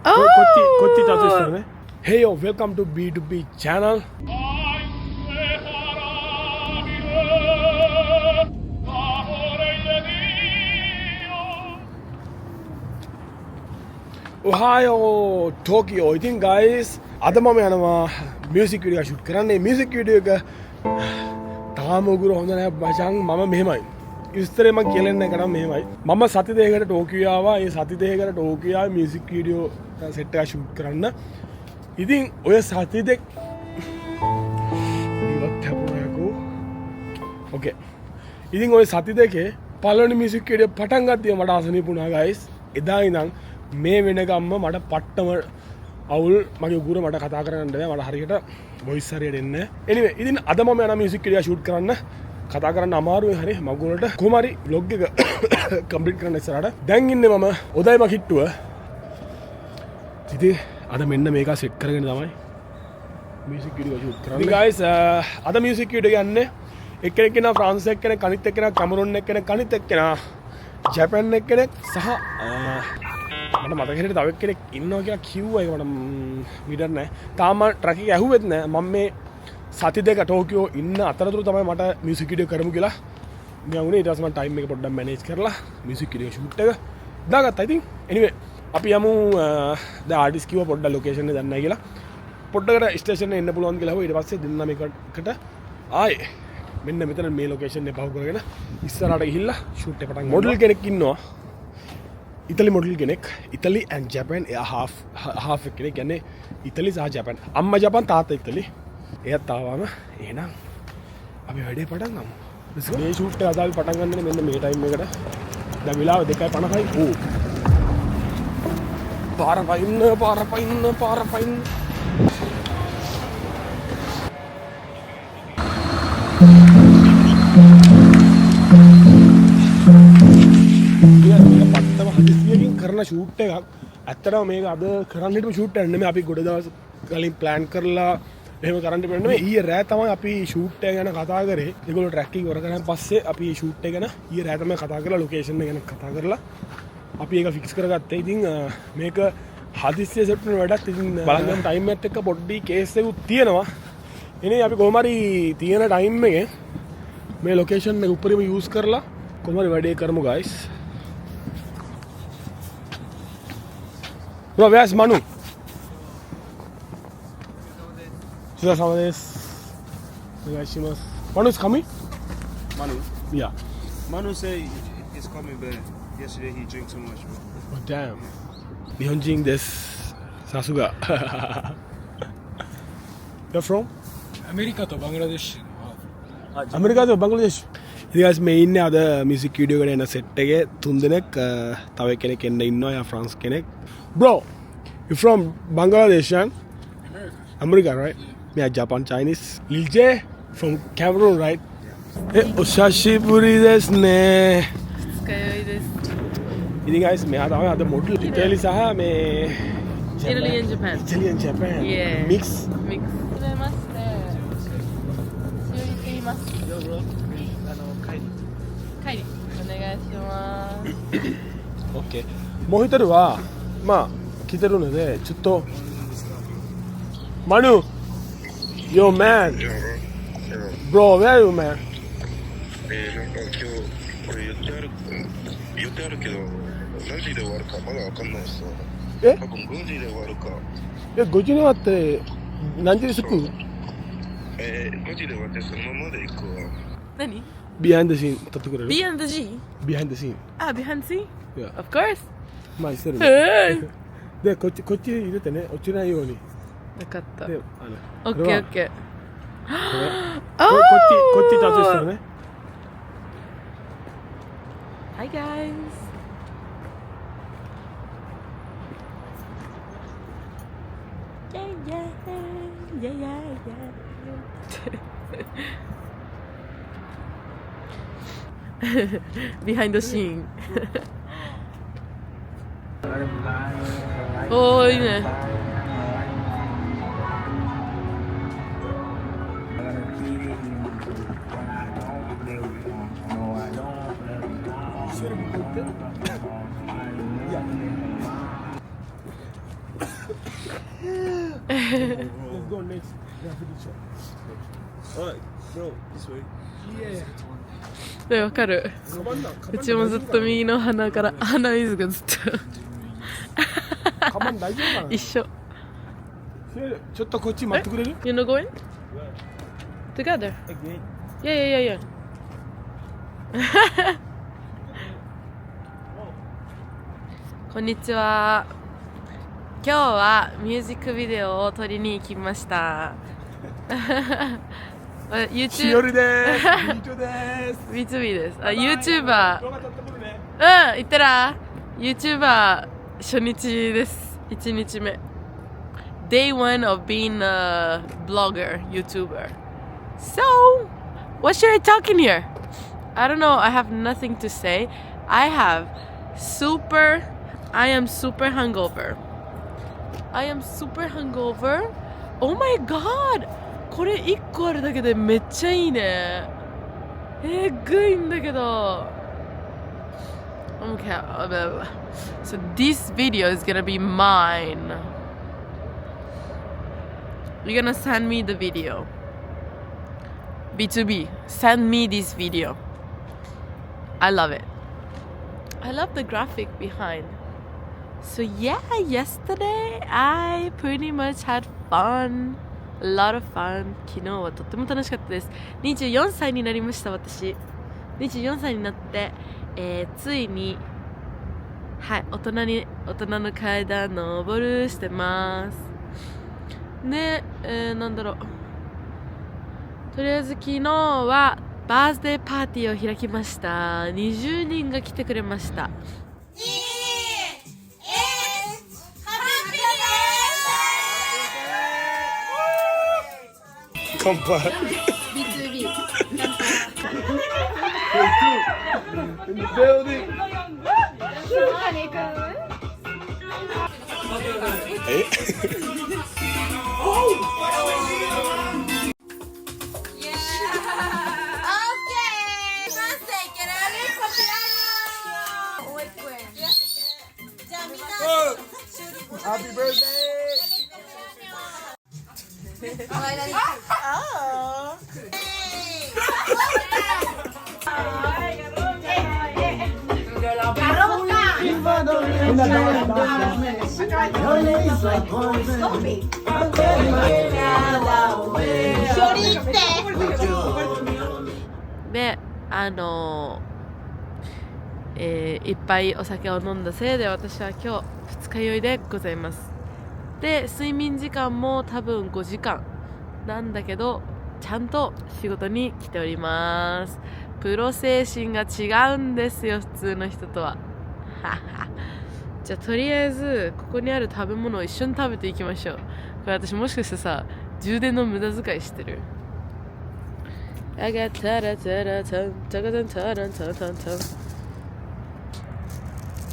Oh! Hey yo, welcome to B2B channel. Ohio, Tokyo. I think guys, අද මම යනවා music video shoot කරන්න. Music video එක තාම උගුර හොඳ නැහැ මචං. මම මෙහෙමයි. ඉස්තරේ මම කියලන්නේ කරා මෙහෙමයි. මම සති දෙකකට ටෝකියෝ ආවා. ඒ සති දෙකකට ටෝකියෝ ආවේ මියුසික් වීඩියෝ සෙට් එක ෂූට් කරන්න. ඉතින් ඔය සති දෙක ඉවත් හැපුවයකෝ. ඕකේ. ඉතින් ඔය සති දෙකේ පළවෙනි මියුසික් වීඩියෝ පටන් ගත්තේ මට අසනීප වුණා guys. එදා ඉඳන් මේ වෙනකම්ම මට පට්ටම අවුල් මගේ උගුර මට කතා කරන්න බෑ. මට හරියට වොයිස් හරියට එන්නේ නැහැ. anyway ඉතින් අද මම යනවා මියුසික් වීඩියෝ ෂූට් කරන්න. කතා කරන්න අමාරුයි හරි මගුලට කොහොම හරි vlog එක කම්ප්ලීට් කරන්න ඉස්සරහට. දැන් ඉන්නේ මම ඔදයිම කිට්ටුව. ඉතින් අද මෙන්න මේක සෙට් කරගෙන තමයි මියුසික් වීඩියෝ ෂූට් කරන්නේ. ඉතින් guys අද මියුසික් වීඩියෝ යන්නේ එක්කෙනෙක් කෙනා ෆ්‍රාන්ස් එක්කෙනෙක් අනිත් එක්කෙනා කැමරූන් එක්කෙනෙක් අනිත් එක්කෙනා ජපාන් එක්කෙනෙක් සහ මට මතක හිටියට තව එක්කෙනෙක් ඉන්නවා කියලා කිව්වා. ඒක මට මීටර් නැහැ. තාම ට්‍රැක් එක ඇහුවෙත් නැහැ. මම මේ සති දෙක ටෝකියෝ ඉන්න අතරතුර තමයි මට මියුසික් වීඩියෝ කරමු කියලා මම වුණේ. ඊට පස්සේ මම ටයිම් එක පොඩ්ඩක් මැනේජ් කරලා මියුසික් වීඩියෝ ෂූට් එක දාගත්තා. ඉතින් anyway අපි යමු. දැන් ආටිස්ට් කිව්වා පොඩ්ඩක් ලොකේෂන් එක දන්නේ නැහැ කියලා. පොඩ්ඩකට ස්ටේෂන් එක එන්න පුළුවන් කියලා හොය. ඊට පස්සේ දෙන්නා මේකට ආයේ මෙන්න මෙතන මේ ලොකේෂන් එක පහු කරගෙන ඉස්සරහට ගිහිල්ලා ෂූට් එක පටන් ගන්න. මොඩල් කෙනෙක් ඉන්නවා. ඉතලි මොඩල් කෙනෙක්. ඉතලි and Japan එයා half කෙනෙක්. කියන්නේ ඉතලි සහ ජපාන්. අම්මා ජපාන් තාත්තා ඉතලි. එයාත් ආවම එහෙනම් අපි වැඩේ පටන් ගමු. මේ ෂූට් එක අද අපි පටන් ගන්නනේ මෙන්න මේ ටයිම් එකට. දැන් වෙලාව 2:50යි. ඕ. පාර පයින්න. කරන ෂූට් එකක්. ඇත්තටම මේක අද කරන්න හිටපු ෂූට් එකක් නෙමෙයි. අපි ගොඩ දවස් කලින් ප්ලෑන් කරලා එහෙම කරන්න බෑ නෙමෙයි. ඊයේ රෑ තමයි අපි ෂූට් එක ගැන කතා කරේ. ඒගොල්ලෝ ට්‍රැක් එක ඉවර කරාන් පස්සේ අපි ෂූට් එක ගැන ඊයේ රෑ තමයි කතා කරලා ලොකේෂන් එක ගැන කතා කරලා අපි ඒක ෆික්ස් කරගත්තා. ඉතින් මේක හදිස්සිය සෙට් වෙන වැඩක්. ඉතින් බලන්න ටයිම් එකත් එක්ක පොඩ්ඩි කේස් එකක් තියෙනවා. එනේ අපි කොහොම හරි තියෙන ටයිම් එකේ මේ ලොකේෂන් එක උඩරිම යූස් කරලා කොහොම හරි වැඩේ කරමු guys. Bro, where's Manu? Manu is coming? Manu? Yeah. Manu say he's coming, but yesterday he drank too much, bro. Oh, damn. Nihonjin desu. Sasuga. You're from? America to Bangladesh. America to Bangladesh. ඉතින් guys මේ ඉන්නේ අද music video එකට එන සෙට් එකේ 3 දෙනෙක්. තව කෙනෙක් එන්න ඉන්නවා. යා ෆ්‍රාන්ස් කෙනෙක්. Bro, you from Bangladesh and America, right? Yeah, Japan, Chinese. Ilje from Cameroon, right? Hey, oshashiburi desu ne. Sukayoi desu. ඉතින් guys මෙයා තමයි අද මොඩල්. ඉතාලි සහ මේ Italy and Japan. Italy and Japan. Yeah. Mix. Mix.帰りお願いします。 Okay. もう一人はまあ来てるのでちょっとManu, yo man, bro, where are you man? なんか今日これ言ってあるけど何時で終わるかまだわかんないですよ。え多分5時で終わるか。5時に終わって何時に着く？ 5時で終わってそのままで行くわ。何？ Behind the scene 撮ってくれる？ B&G? Behind the scene. Ah, behind the scene? Yeah. Of course. まあしてるね。でこっち入れてね落ちないように。分かった。でオッケーオッケー。こっち立つ人ね。 Hi guys. Behind the scene. おーいいね。Let's go next graffiti shop. Alright, bro, this way. Yeah. でわかる。うちもずっと右の鼻から鼻水がずっとカバン大丈夫かな一緒。ちょっとこっち待ってくれる You know going? Together? Again. Yeah. こんにちは。今日はミュージックビデオを撮りに行きました。しお YouTube りですビートです B2B です。あ、バイ YouTuber。動画撮ってくるねうん、行ったら YouTuber 初日です。1日目。Day 1 of being a blogger, YouTuber. So, what should I talk in here? I don't know. I have nothing to say. I am super hungover. Oh my god! これ1個あるだけでめっちゃいいね。えぐいんだけど。Okay. So this video is gonna be mine. You're gonna send me the video. B2B, send me this video. I love it. I love the graphic behind. So yeah, yesterday I pretty much had fun. A lot of fun. 昨日はとっても楽しかったです。24歳になりました、私。24歳になって、ついに、はい、大人の階段登るしてます。で、なんだろう。とりあえず昨日はバースデーパーティーを開きました。20人が来てくれました。乾杯 B2B In the building ハッピーバースデで、いっぱいお酒を飲んだせいで私は今日二日酔いでございます。で、睡眠時間も多分5時間なんだけど、ちゃんと仕事に来ております。プロ精神が違うんですよ、普通の人とは。じゃあとりあえずここにある食べ物を一緒に食べていきましょう。これ私もしかしてさ、充電の無駄遣いしてる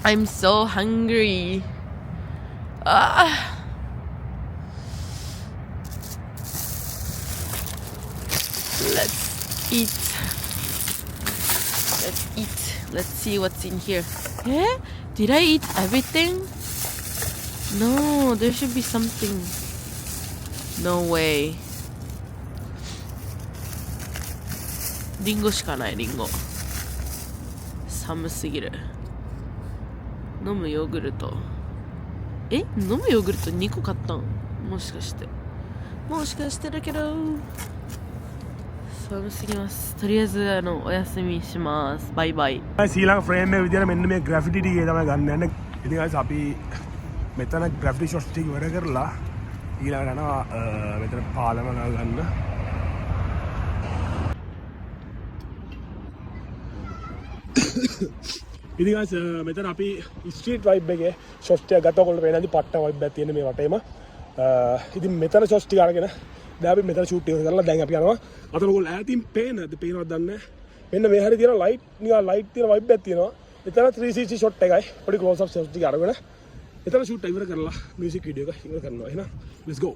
？I'm so hungry. Let's eat. Let's see what's in here. Did I eat everything? No, there should be something. No way. リンゴしかない、リンゴ。寒すぎる。飲むヨーグルト。飲むヨーグルト2個買ったん？もしかしてだけど寒すぎます。とりあえずお休みします。バイバイ。ශ්‍රී ලංකා ෆ්‍රේම් එක විදියට මෙන්න මේ ග්‍රැෆිටි ටික තමයි ගන්න යන්නේ. ඉතින් guys අපි මෙතන ග්‍රැෆිටි ෂොට්ස් ටික ඉවර කරලා ඊළඟට යනවා මෙතන පාලම ගන්න. ඉතින් guys මෙතන අපි ස්ට්‍රීට් වයිබ් එකේ ෂොට්ස් ටික ගත්තා. ඔයගොල්ලෝ පේනවාද පට්ට වයිබ් එකක් තියෙන මේ වටේම. ඉතින් මෙතන ෂොට්ස් ටික අරගෙන දැන් අපි මෙතන ෂූට් එක කරලා දැන් අපි යනවා. අතන ඔයගොල්ලෝ ඈතින් පේනවද පේනවද දන්නේ නැහැ. මෙන්න මේ හැරි තියෙන ලයිට් නිකන් ලයිට් තියෙන වයිබ් එකක් තියෙනවා. එතන 360 ෂොට් එකයි. පොඩි ක්ලෝස් අප් ෂොට් ටික අරගෙන එතන ෂූට් එක ඉවර කරලා මියුසික් වීඩියෝ එක ඉවර කරනවා. එහෙනම් let's go.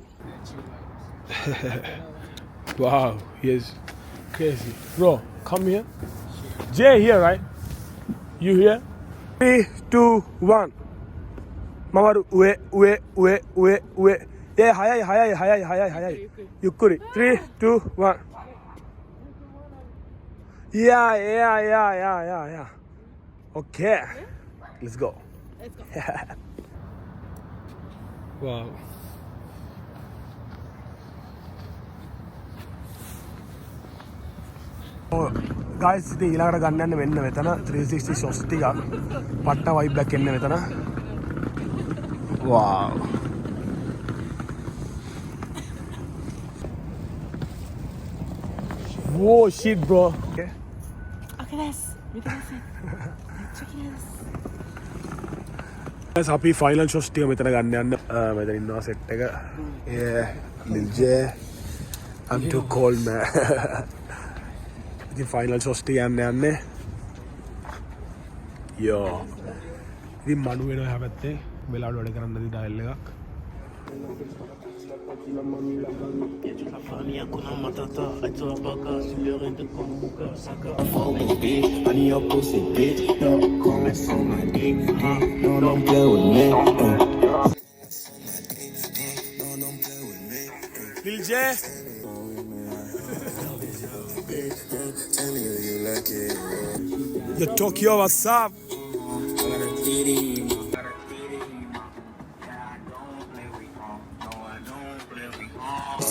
Wow, he is crazy. Bro, come here. Jay here, right? You here? 3, 2, 1. Mamaru, ue. හයයි යුක්කුරි 3 2 1 yeah okay let's go wow guys ඉතින් ඊළඟට ගන්න යන්නේ මෙන්න මෙතන 360 shots ටික පට්ට vibe එකක් එන්නේ මෙතන wow whoa shit bro okay Okay, this. Look at this. Check this. guys අපි final shots ටික මෙතන ගන්න යන්න මෙතන ඉන්නවා set එක yeah Lil J I'm too cold man ඉතින් final shots ටික යන්නේ yo ඉතින් මඩු වෙනවා එහා පැත්තේ වෙලාවට වැඩ කරන්න දී ඩයල් එකක් Lil J Yo Tokyo what's up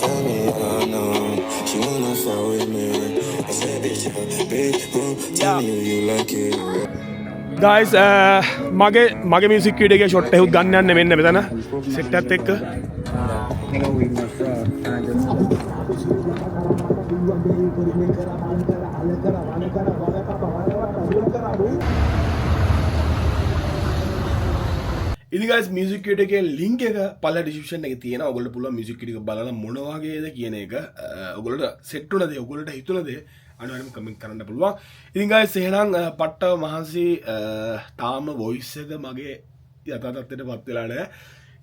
Tell me I know she wanna fall with me. I said bitch, big room. Tell me you like it. guys මගේ මියුසික් වීඩියෝ එකේ ෂොට් එකක් ගන්න යන්නේ මෙන්න මෙතන සෙට් එකත් එක්ක ඉතින් guys මියුසික් වීඩියෝ එකේ link එක පල්ලා description එකේ තියෙනවා. ඔයගොල්ලෝ පුළුවන් මියුසික් වීඩියෝ එක බලලා මොන වගේද කියන එක ඔයගොල්ලෝට සෙට් වුණාද ඔයගොල්ලෝට හිතුණාද අනිවාර්යයෙන්ම කමෙන්ට් කරන්න පුළුවන්. ඉතින් guys එහෙනම් පට්ට මහන්සි තාම voice එක මගේ යථා තත්ත්වයටපත් වෙලා නැහැ.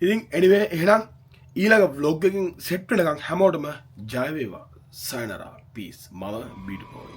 ඉතින් anyway එහෙනම් ඊළඟ vlog එකකින් සෙට් වෙනකන් හැමෝටම ජය වේවා. sayonara peace මම beautiful